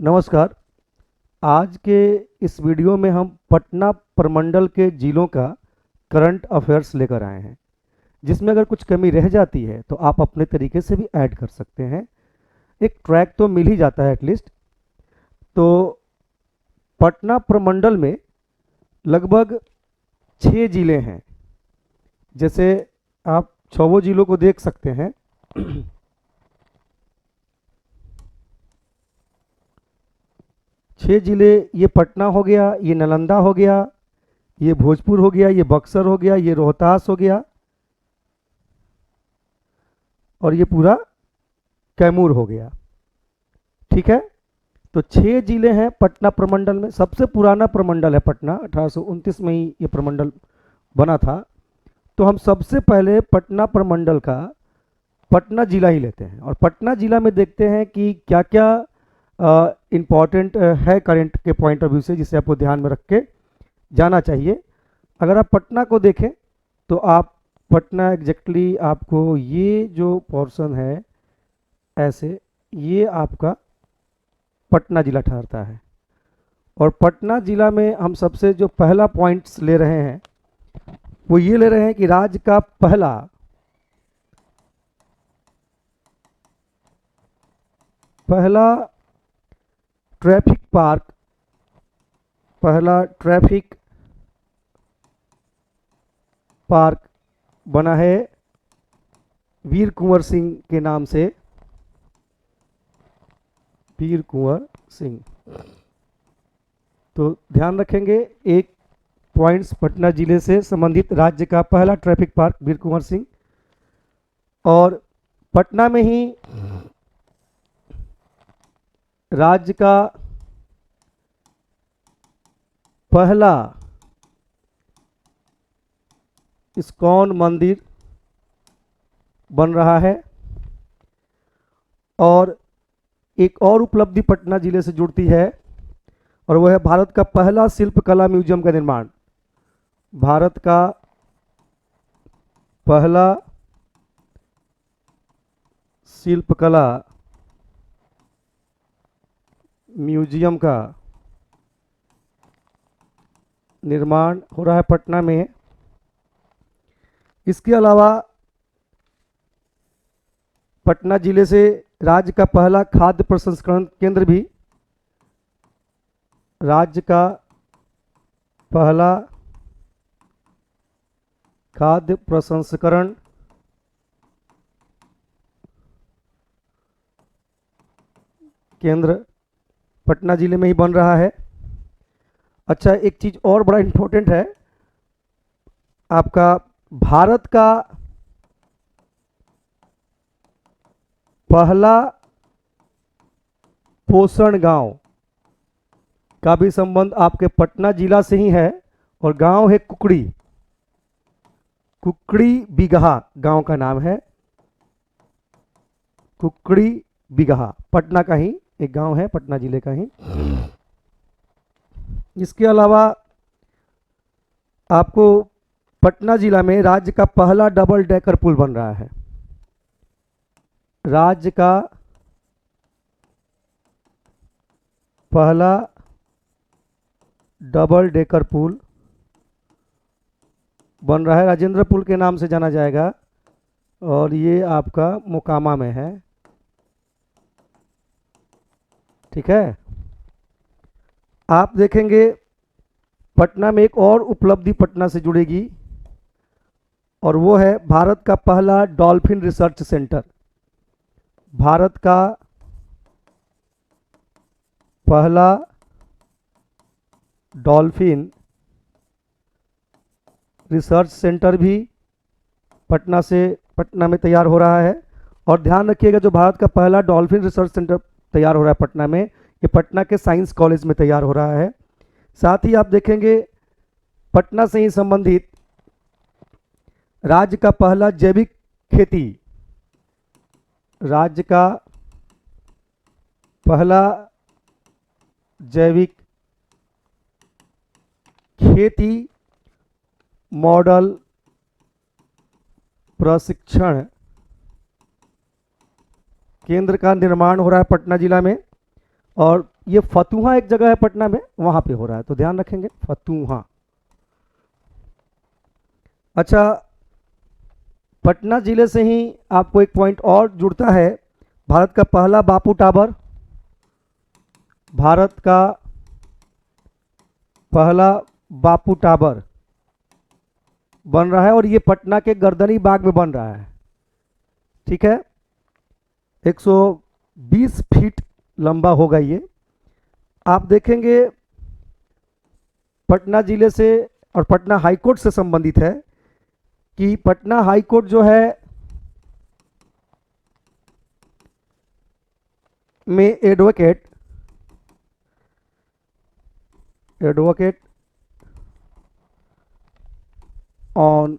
नमस्कार। आज के इस वीडियो में हम पटना प्रमंडल के जिलों का करंट अफेयर्स लेकर आए हैं, जिसमें अगर कुछ कमी रह जाती है तो आप अपने तरीके से भी ऐड कर सकते हैं। एक ट्रैक तो मिल ही जाता है एटलीस्ट। तो पटना प्रमंडल में लगभग 6 जिले हैं। जैसे आप 6 जिलों को देख सकते हैं। 6 जिले, ये पटना हो गया, ये नालंदा हो गया, ये भोजपुर हो गया, ये बक्सर हो गया, ये रोहतास हो गया और ये पूरा कैमूर हो गया। ठीक है। तो 6 जिले हैं पटना प्रमंडल में। सबसे पुराना प्रमंडल है पटना, 1829 में ही ये प्रमंडल बना था। तो हम सबसे पहले पटना प्रमंडल का पटना जिला ही लेते हैं और पटना जिला में देखते हैं कि क्या क्या इम्पॉर्टेंट है करंट के पॉइंट ऑफ व्यू से, जिसे आपको ध्यान में रख के जाना चाहिए। अगर आप पटना को देखें तो आप पटना एग्जैक्टली आपको ये जो पोर्शन है ऐसे, ये आपका पटना जिला ठहरता है। और पटना जिला में हम सबसे जो पहला पॉइंट्स ले रहे हैं वो ये ले रहे हैं कि राज्य का पहला ट्रैफिक पार्क, पहला ट्रैफिक पार्क बना है वीर कुंवर सिंह के नाम से। वीर कुंवर सिंह। तो ध्यान रखेंगे, एक पॉइंट्स पटना जिले से संबंधित राज्य का पहला ट्रैफिक पार्क वीर कुंवर सिंह। और पटना में ही राज्य का पहला इस्कॉन मंदिर बन रहा है। और एक और उपलब्धि पटना जिले से जुड़ती है और वह है भारत का पहला शिल्पकला म्यूजियम का निर्माण। भारत का पहला शिल्पकला म्यूजियम का निर्माण हो रहा है पटना में। इसके अलावा पटना जिले से राज्य का पहला खाद्य प्रसंस्करण केंद्र भी, राज्य का पहला खाद्य प्रसंस्करण केंद्र पटना जिले में ही बन रहा है। अच्छा, एक चीज और बड़ा इंपॉर्टेंट है, आपका भारत का पहला पोषण गांव का भी संबंध आपके पटना जिला से ही है और गांव है कुकड़ी। कुकड़ी बिगहा गांव का नाम है। कुकड़ी बिगहा पटना का ही एक गांव है, पटना जिले का ही। इसके अलावा आपको पटना जिला में राज्य का पहला डबल डेकर पुल बन रहा है। राज्य का पहला डबल डेकर पुल बन रहा है, राजेंद्र पुल के नाम से जाना जाएगा और ये आपका मोकामा में है। ठीक है। आप देखेंगे पटना में एक और उपलब्धि पटना से जुड़ेगी और वो है भारत का पहला डॉल्फिन रिसर्च सेंटर। भारत का पहला डॉल्फिन रिसर्च सेंटर भी पटना में तैयार हो रहा है। और ध्यान रखिएगा, जो भारत का पहला डॉल्फिन रिसर्च सेंटर तैयार हो रहा है पटना में, ये पटना के साइंस कॉलेज में तैयार हो रहा है। साथ ही आप देखेंगे पटना से ही संबंधित राज्य का पहला जैविक खेती, राज्य का पहला जैविक खेती मॉडल प्रशिक्षण केंद्र का निर्माण हो रहा है पटना जिला में। और ये फतुहा एक जगह है पटना में, वहां पे हो रहा है, तो ध्यान रखेंगे फतुहा। अच्छा, पटना जिले से ही आपको एक पॉइंट और जुड़ता है, भारत का पहला बापू टावर, भारत का पहला बापू टावर बन रहा है और ये पटना के गर्दनी बाग में बन रहा है। ठीक है, 120 फीट लंबा होगा ये। आप देखेंगे पटना जिले से और पटना हाईकोर्ट से संबंधित है कि पटना हाईकोर्ट जो है में एडवोकेट ऑन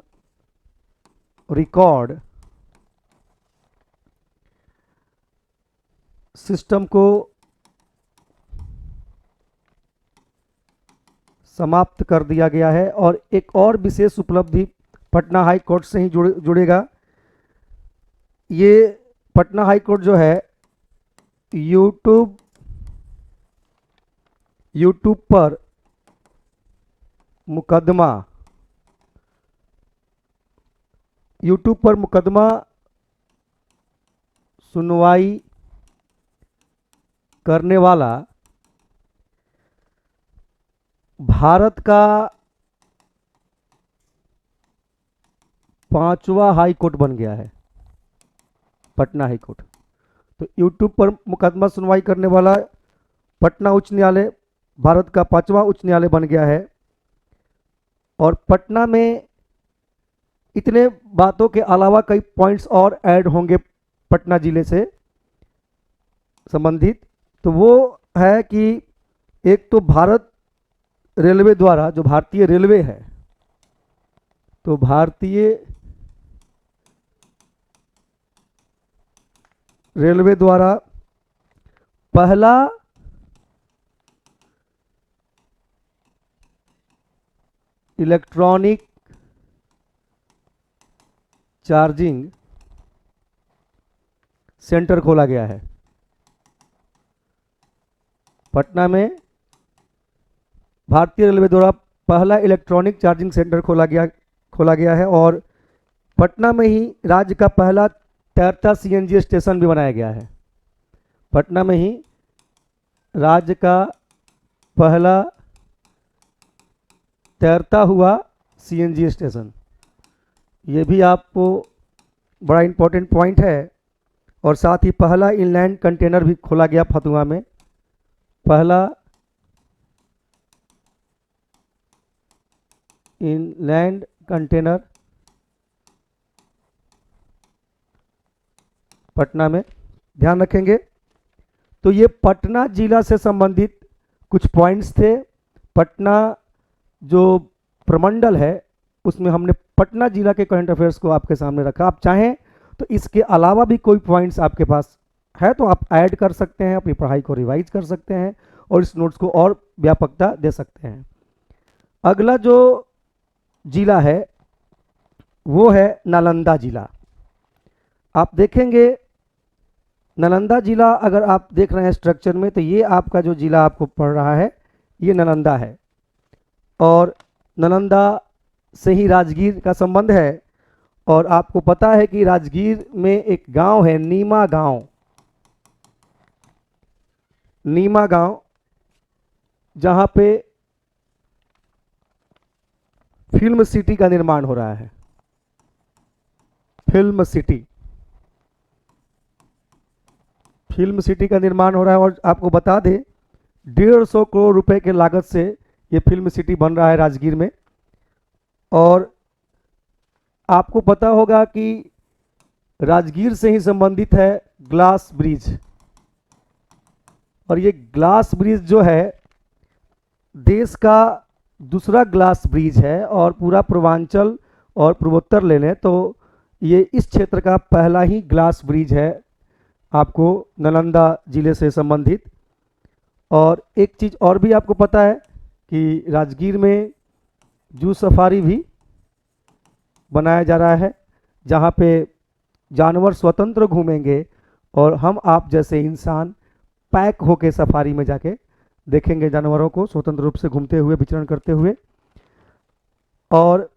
रिकॉर्ड सिस्टम को समाप्त कर दिया गया है। और एक और विशेष उपलब्धि पटना हाई कोर्ट से ही जुड़ेगा। ये पटना हाई कोर्ट जो है यूट्यूब पर मुकदमा सुनवाई करने वाला भारत का 5वां हाई कोर्ट बन गया है, पटना हाई कोर्ट। तो यूट्यूब पर मुकदमा सुनवाई करने वाला पटना उच्च न्यायालय भारत का 5वां उच्च न्यायालय बन गया है। और पटना में इतने बातों के अलावा कई पॉइंट्स और ऐड होंगे पटना जिले से संबंधित। तो वो है कि एक तो भारत रेलवे द्वारा, जो भारतीय रेलवे है, तो भारतीय रेलवे द्वारा पहला इलेक्ट्रॉनिक चार्जिंग सेंटर खोला गया है पटना में। भारतीय रेलवे द्वारा पहला इलेक्ट्रॉनिक चार्जिंग सेंटर खोला गया है और पटना में ही राज्य का पहला तैरता सीएनजी स्टेशन भी बनाया गया है। पटना में ही राज्य का पहला तैरता हुआ सीएनजी स्टेशन, ये भी आपको बड़ा इंपॉर्टेंट पॉइंट है। और साथ ही पहला इनलैंड कंटेनर भी खोला गया फतुहा में, पहला इनलैंड कंटेनर पटना में, ध्यान रखेंगे। तो ये पटना जिला से संबंधित कुछ पॉइंट्स थे। पटना जो प्रमंडल है उसमें हमने पटना जिला के करंट अफेयर्स को आपके सामने रखा। आप चाहें तो इसके अलावा भी कोई पॉइंट्स आपके पास है तो आप ऐड कर सकते हैं, अपनी पढ़ाई को रिवाइज कर सकते हैं और इस नोट्स को और व्यापकता दे सकते हैं। अगला जो जिला है वो है नालंदा जिला। आप देखेंगे नालंदा जिला, अगर आप देख रहे हैं स्ट्रक्चर में, तो ये आपका जो जिला आपको पढ़ रहा है ये नालंदा है और नालंदा से ही राजगीर का संबंध है। और आपको पता है कि राजगीर में एक गांव है नीमा गांव, जहां पे फिल्म सिटी का निर्माण हो रहा है। फिल्म सिटी का निर्माण हो रहा है और आपको बता दें 150 करोड़ रुपए के लागत से ये फिल्म सिटी बन रहा है राजगीर में। और आपको पता होगा कि राजगीर से ही संबंधित है ग्लास ब्रिज, और ये ग्लास ब्रिज जो है देश का दूसरा ग्लास ब्रिज है और पूरा पूर्वांचल और पूर्वोत्तर ले लें तो ये इस क्षेत्र का पहला ही ग्लास ब्रिज है आपको नालंदा जिले से संबंधित। और एक चीज़ और भी आपको पता है कि राजगीर में जू सफारी भी बनाया जा रहा है, जहाँ पे जानवर स्वतंत्र घूमेंगे और हम आप जैसे इंसान पैक होके सफारी में जाके देखेंगे जानवरों को स्वतंत्र रूप से घूमते हुए, विचरण करते हुए। और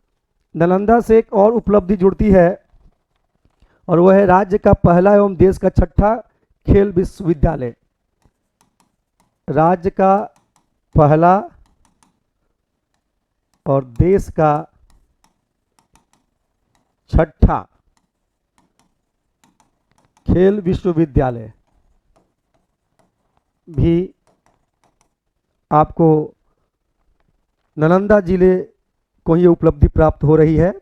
नालंदा से एक और उपलब्धि जुड़ती है, और वह है राज्य का पहला एवं देश का छठा खेल विश्वविद्यालय। राज्य का पहला और देश का छठा खेल विश्वविद्यालय भी आपको नालंदा जिले को ये उपलब्धि प्राप्त हो रही है।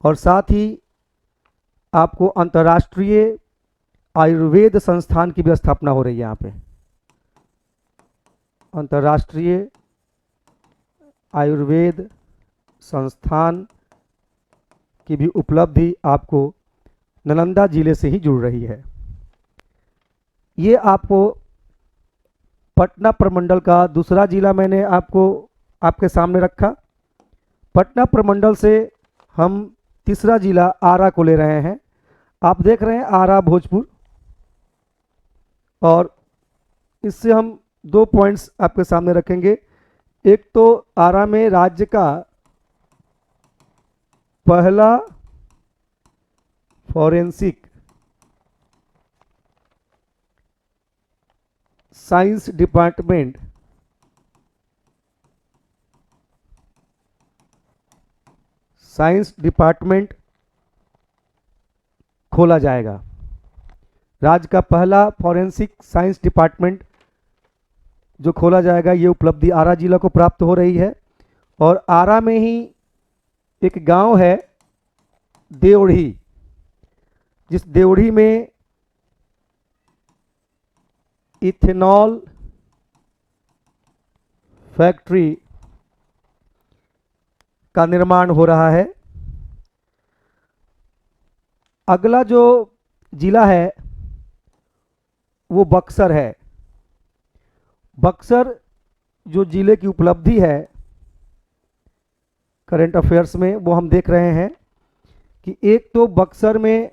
और साथ ही आपको अंतर्राष्ट्रीय आयुर्वेद संस्थान की भी स्थापना हो रही है यहाँ पे। अंतर्राष्ट्रीय आयुर्वेद संस्थान की भी उपलब्धि आपको नालंदा जिले से ही जुड़ रही है। ये आपको पटना प्रमंडल का दूसरा जिला मैंने आपको आपके सामने रखा। पटना प्रमंडल से हम तीसरा जिला आरा को ले रहे हैं। आप देख रहे हैं आरा भोजपुर, और इससे हम 2 पॉइंट्स आपके सामने रखेंगे। एक तो आरा में राज्य का पहला फॉरेंसिक साइंस डिपार्टमेंट खोला जाएगा। राज्य का पहला फॉरेंसिक साइंस डिपार्टमेंट जो खोला जाएगा, ये उपलब्धि आरा जिला को प्राप्त हो रही है। और आरा में ही एक गांव है देवढ़ी, जिस देवढ़ी में इथेनॉल फैक्ट्री का निर्माण हो रहा है। अगला जो जिला है वो बक्सर है। बक्सर जो जिले की उपलब्धि है करंट अफेयर्स में, वो हम देख रहे हैं कि एक तो बक्सर में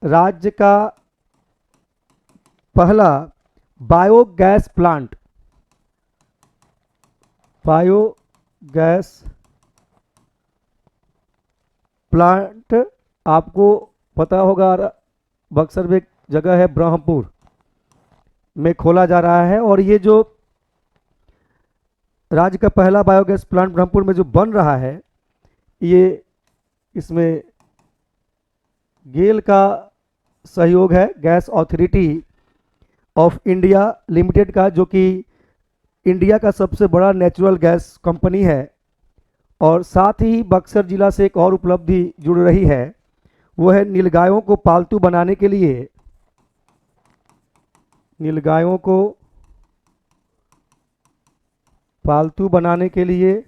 राज्य का पहला बायोगैस प्लांट आपको पता होगा, बक्सर में एक जगह है ब्रह्मपुर में खोला जा रहा है। और ये जो राज्य का पहला बायोगैस प्लांट ब्रह्मपुर में जो बन रहा है, ये इसमें गेल का सहयोग है, gas authority of India limited का, जो कि इंडिया का सबसे बड़ा नेचुरल गैस कंपनी है। और साथ ही बक्सर जिला से एक और उपलब्धि जुड़ रही है, वो है नीलगायों को पालतू बनाने के लिए, नीलगायों को पालतू बनाने के लिए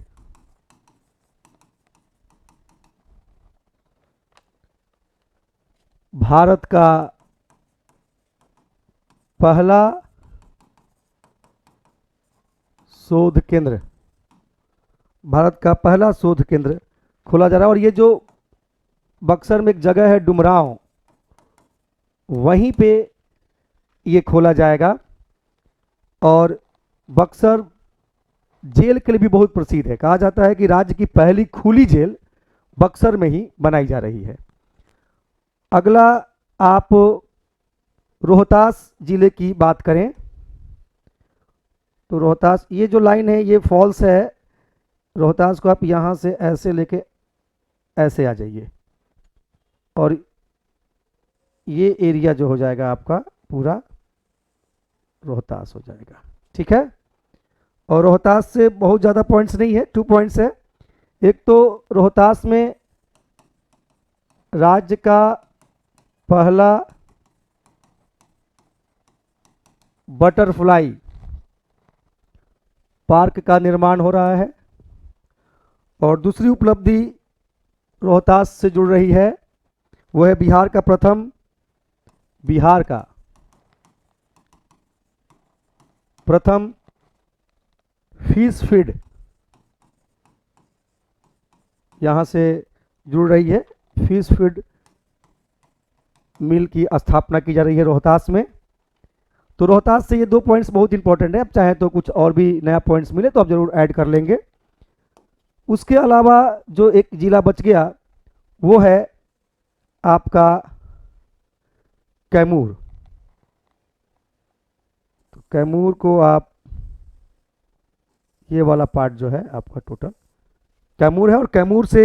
भारत का पहला शोध केंद्र खोला जा रहा है। और ये जो बक्सर में एक जगह है डुमरांव, वहीं पे ये खोला जाएगा। और बक्सर जेल के लिए भी बहुत प्रसिद्ध है। कहा जाता है कि राज्य की पहली खुली जेल बक्सर में ही बनाई जा रही है। अगला आप रोहतास जिले की बात करें तो रोहतास, ये जो लाइन है ये फॉल्स है। रोहतास को आप यहाँ से ऐसे लेके ऐसे आ जाइए, और ये एरिया जो हो जाएगा आपका पूरा रोहतास हो जाएगा। ठीक है। और रोहतास से बहुत ज़्यादा पॉइंट्स नहीं है, 2 पॉइंट्स है। एक तो रोहतास में राज्य का पहला बटरफ्लाई पार्क का निर्माण हो रहा है। और दूसरी उपलब्धि रोहतास से जुड़ रही है, वो है बिहार का प्रथम फिश फीड यहाँ से जुड़ रही है। फिश फीड मिल की स्थापना की जा रही है रोहतास में। तो रोहतास से ये 2 पॉइंट्स बहुत इंपॉर्टेंट है। अब चाहे तो कुछ और भी नया पॉइंट्स मिले तो आप जरूर ऐड कर लेंगे। उसके अलावा जो एक जिला बच गया वो है आपका कैमूर। तो कैमूर को आप, ये वाला पार्ट जो है आपका टोटल कैमूर है, और कैमूर से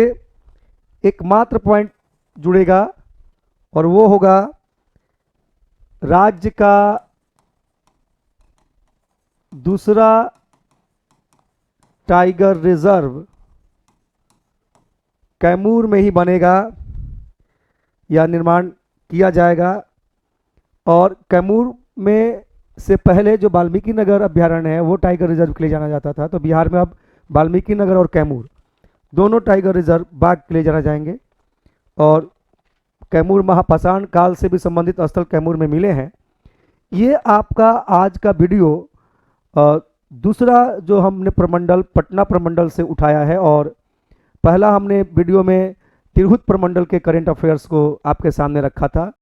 एकमात्र पॉइंट जुड़ेगा और वो होगा राज्य का दूसरा टाइगर रिजर्व कैमूर में ही बनेगा या निर्माण किया जाएगा। और कैमूर में से पहले जो वाल्मीकि नगर अभ्यारण्य है वो टाइगर रिजर्व के लिए जाना जाता था। तो बिहार में अब वाल्मीकि नगर और कैमूर दोनों टाइगर रिजर्व बाघ के लिए जाना जाएंगे। और कैमूर महापाषाण काल से भी संबंधित स्थल कैमूर में मिले हैं। ये आपका आज का वीडियो दूसरा जो हमने प्रमंडल पटना प्रमंडल से उठाया है, और पहला हमने वीडियो में तिरहुत प्रमंडल के करेंट अफेयर्स को आपके सामने रखा था।